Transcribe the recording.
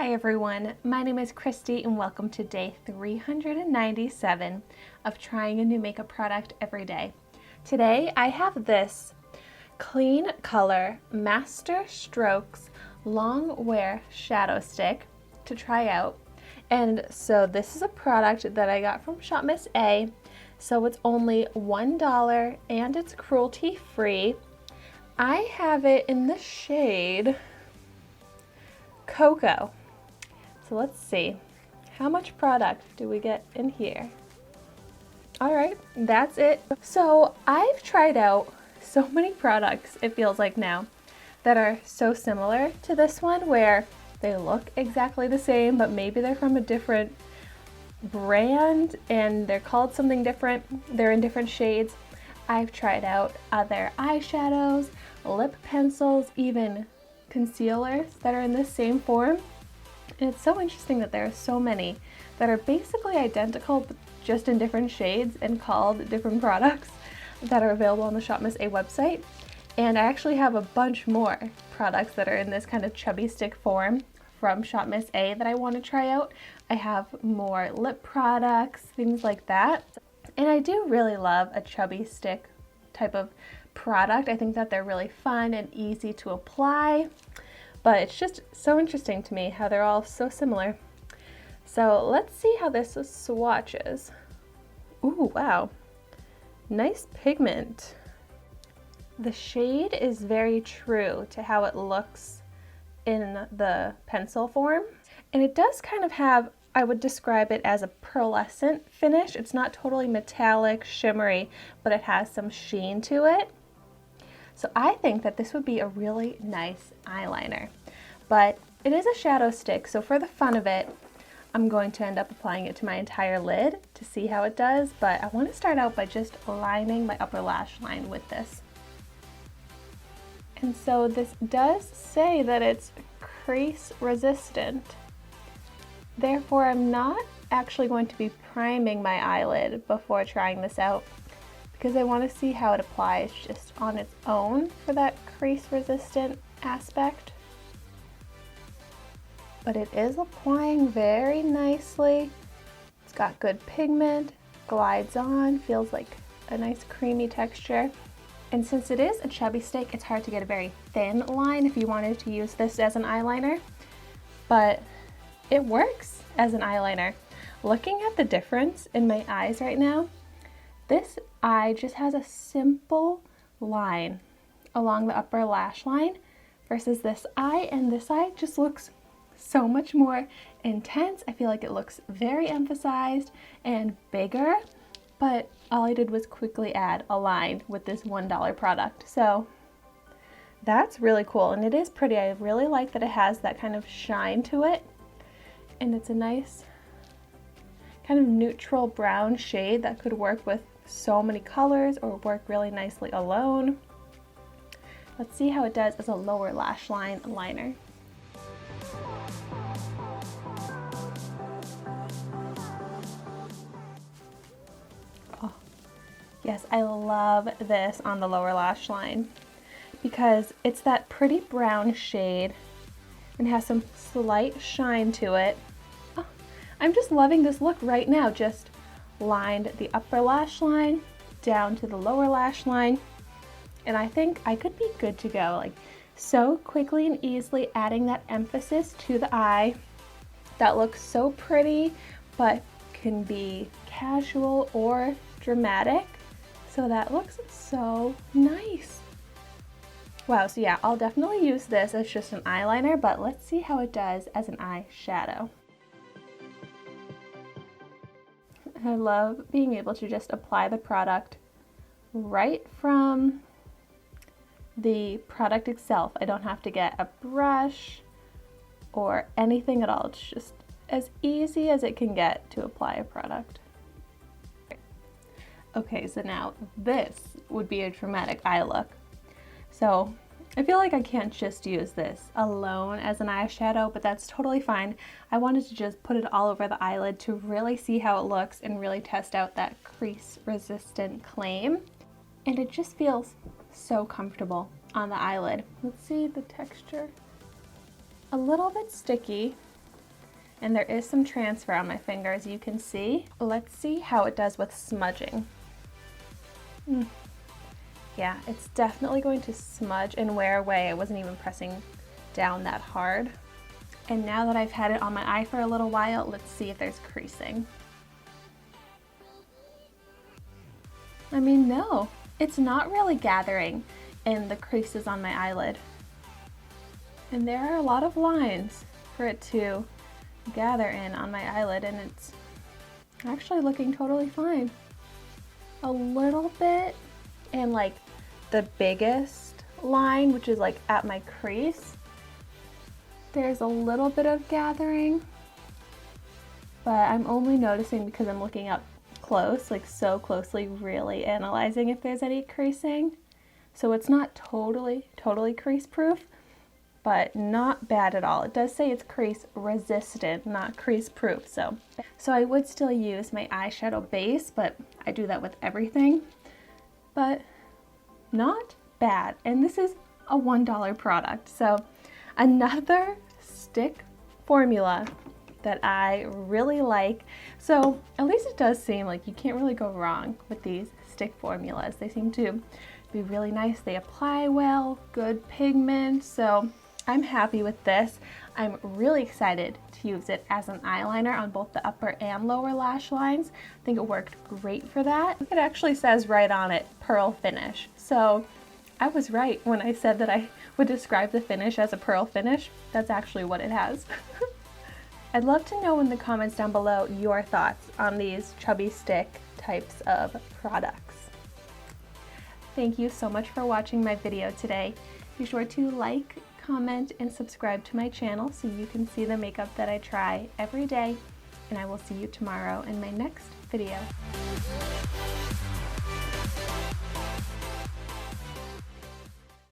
Hi everyone, my name is Christy and welcome to day 397 of trying a new makeup product every day. Today I have this Kleancolor Master Strokes Long Wear Shadow Stick to try out. And so this is a product that I got from ShopMissA. So it's only $1 and it's cruelty free. I have it in the shade Cocoa. So let's see, how much product do we get in here? All right, that's it. So I've tried out so many products, it feels like now, that are so similar to this one, where they look exactly the same, but maybe they're from a different brand and they're called something different. They're in different shades. I've tried out other eyeshadows, lip pencils, even concealers that are in the same form. And it's so interesting that there are so many that are basically identical but just in different shades and called different products that are available on the ShopMissA website. And I actually have a bunch more products that are in this kind of chubby stick form from ShopMissA that I want to try out. I have more lip products, things like that. And I do really love a chubby stick type of product. I think that they're really fun and easy to apply. But it's just so interesting to me how they're all so similar. So let's see how this swatches. Ooh, wow. Nice pigment. The shade is very true to how it looks in the pencil form. And it does kind of have, I would describe it as a pearlescent finish. It's not totally metallic, shimmery, but it has some sheen to it. So I think that this would be a really nice eyeliner, but it is a shadow stick. So for the fun of it, I'm going to end up applying it to my entire lid to see how it does. But I want to start out by just lining my upper lash line with this. And so this does say that it's crease resistant. Therefore, I'm not actually going to be priming my eyelid before trying this out, because I want to see how it applies just on its own for that crease resistant aspect. But it is applying very nicely. It's got good pigment, glides on, feels like a nice creamy texture. And since it is a chubby stick, it's hard to get a very thin line if you wanted to use this as an eyeliner, but it works as an eyeliner. Looking at the difference in my eyes right now, this eye just has a simple line along the upper lash line versus this eye, and this eye just looks so much more intense. I feel like it looks very emphasized and bigger, but all I did was quickly add a line with this $1 product. So that's really cool, and it is pretty. I really like that it has that kind of shine to it, and it's a nice kind of neutral brown shade that could work with so many colors or work really nicely alone. Let's see how it does as a lower lash line liner. Oh, yes, I love this on the lower lash line because it's that pretty brown shade and has some slight shine to it. Oh, I'm just loving this look right now. Just lined the upper lash line down to the lower lash line, and I think I could be good to go. Like, so quickly and easily adding that emphasis to the eye that looks so pretty but can be casual or dramatic. So that looks so nice. Wow, so yeah, I'll definitely use this as just an eyeliner, but let's see how it does as an eyeshadow. I love being able to just apply the product right from the product itself. I don't have to get a brush or anything at all. It's just as easy as it can get to apply a product. Okay, so now this would be a dramatic eye look. So I feel like I can't just use this alone as an eyeshadow, but that's totally fine. I wanted to just put it all over the eyelid to really see how it looks and really test out that crease resistant claim. And it just feels so comfortable on the eyelid. Let's see the texture. A little bit sticky, And there is some transfer on my finger, as you can see. Let's see how it does with smudging. Yeah, it's definitely going to smudge and wear away. I wasn't even pressing down that hard. And now that I've had it on my eye for a little while, let's see if there's creasing. I mean, no, it's not really gathering in the creases on my eyelid. And there are a lot of lines for it to gather in on my eyelid, and it's actually looking totally fine. A little bit in like the biggest line, which is like at my crease, there's a little bit of gathering, but I'm only noticing because I'm looking up close, like so closely, really analyzing if there's any creasing. So it's not totally crease proof, but not bad at all. It does say it's crease resistant, not crease proof. So I would still use my eyeshadow base, but I do that with everything. But not bad. And this is a $1 product. So another stick formula that I really like. So at least it does seem like you can't really go wrong with these stick formulas. They seem to be really nice. They apply well, good pigment. So I'm happy with this. I'm really excited to use it as an eyeliner on both the upper and lower lash lines. I think it worked great for that. It actually says right on it, pearl finish. So I was right when I said that I would describe the finish as a pearl finish. That's actually what it has. I'd love to know in the comments down below your thoughts on these chubby stick types of products. Thank you so much for watching my video today. Be sure to like, comment, and subscribe to my channel so you can see the makeup that I try every day, and I will see you tomorrow in my next video.